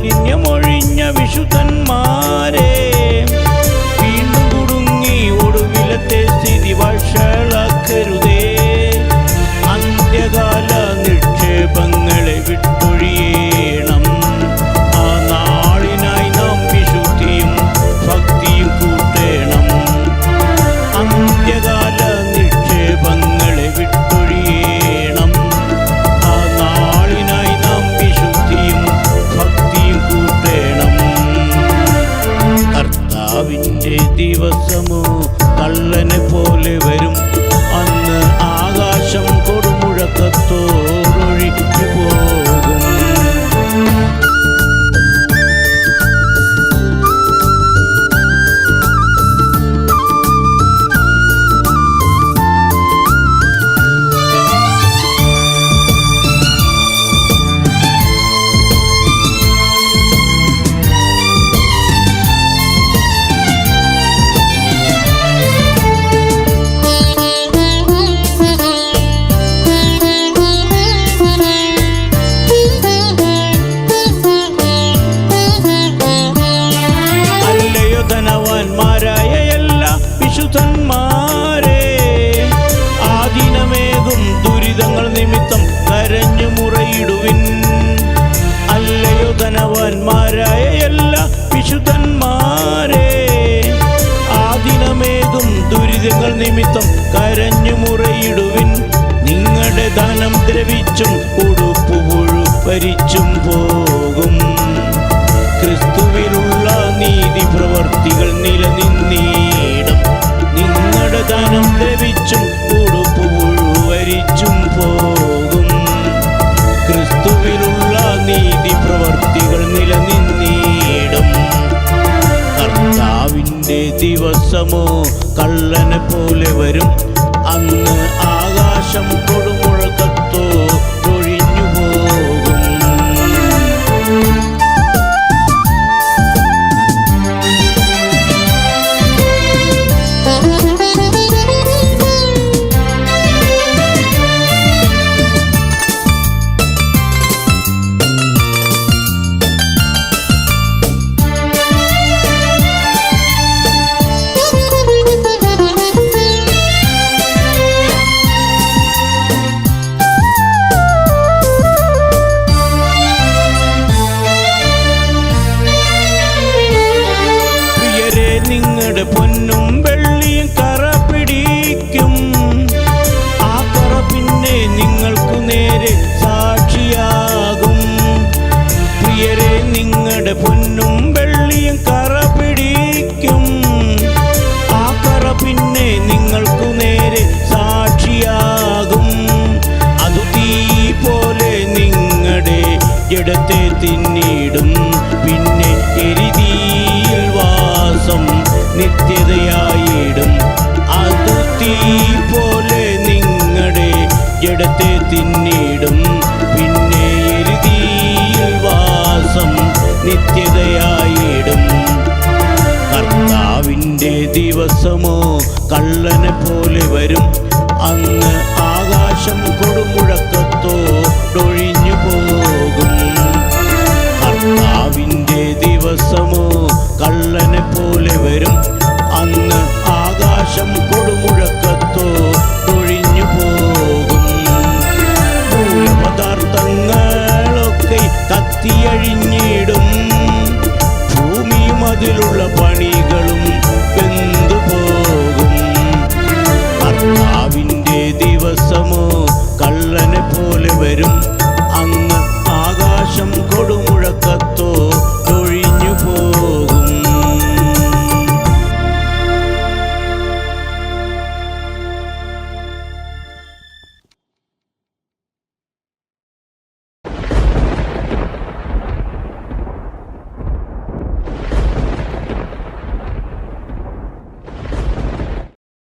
മാലിന്യമൊഴിഞ്ഞ വിശുദ്ധന്മാരെ വീണ്ടും കുടുങ്ങി ഒടുവിലത്തെ സ്ഥിതി വഷളാക്കരുതേ. അന്ത്യകാല നിക്ഷേപങ്ങളെ വിട്ടൊഴിയണം. ആ നാളിനായി നാം വിശുദ്ധിയും ഭക്തിയും കൂട്ടേണം. അന്ത്യകാല നിക്ഷേപങ്ങളെ വിട്ടൊഴിയണം. ആ നാളിനായി നാം വിശുദ്ധിയും ഭക്തിയും കൂട്ടേണം. കർത്താവിൻ്റെ ദിവസമോ കള്ളനെ പോലെ വരും. അന്ന് ആകാശം കൊടുമുഴക്കത്തോടൊഴിഞ്ഞു പോകും. ധനവാന്മാരായ എല്ലാ വിശുദ്ധന്മാരെ ആദിനമേകും ദുരിതങ്ങൾ നിമിത്തം കരഞ്ഞു മുറയിടുവിൻ. അല്ലയോ ധനവാന്മാരായ എല്ലാ വിശുദ്ധന്മാരെ ആദിനമേകും ദുരിതങ്ങൾ നിമിത്തം കരഞ്ഞു മുറയിടുവിൻ. നിങ്ങളുടെ ധനം ദ്രവിച്ചും ഉടുപ്പു പുഴുവരിച്ചും പോകും. ക്രിസ്തുവിലുള്ള നീതി പ്രവർത്തികൾ നിലനിന്നീടും. നിങ്ങളുടെ ധനം ദ്രവിച്ചും ഉടുപ്പ് പുഴുവരിച്ചും പോകും. ക്രിസ്തുവിലുള്ള നീതി പ്രവർത്തികൾ നിലനിന്നീടും. കർത്താവിൻ്റെ ദിവസമോ കള്ളനെ പോലെ വരും. അന്ന് ആകാശം കൊടുമുഴക്കത്തോടൊഴിഞ്ഞു പോകും. നിങ്ങളുടെ പൊന്നും വെള്ളിയും കറ പിടിക്കും. ആ കറ പിന്നെ നിങ്ങൾക്കു നേരെ സാക്ഷിയാകും. പ്രിയരെ, നിങ്ങളുടെ പൊന്നും വെള്ളിയും കറ പിടിക്കും. ആ കറ പിന്നെ നിങ്ങൾക്കു നേരെ സാക്ഷിയാകും. അതു തീ പോലെ നിങ്ങളുടെ ജഡത്തെ തിന്നിടും. പിന്നെ എരിതീയിൽ വാസം നിത്യതയായിടും. അതു തീ പോലെ നിങ്ങളുടെ ജഡത്തെ തിന്നിടും. പിന്നെ എരിതീയിൽ വാസം നിത്യതയായിടും. കർത്താവിൻ്റെ ദിവസമോ കള്ളനെ പോലെ വരും. അന്ന് ആകാശം കൊടുമുഴക്കത്തോടൊഴിഞ്ഞു പോകും. കർത്താവിൻ്റെ ദിവസമോ കള്ളനെ പോലെ വരും. അന്ന് ആകാശം കൊടുമുഴക്കത്തോടൊഴിഞ്ഞു പോകും. മൂലപദാർത്ഥങ്ങളൊക്കെ കത്തിയഴിഞ്ഞിടും.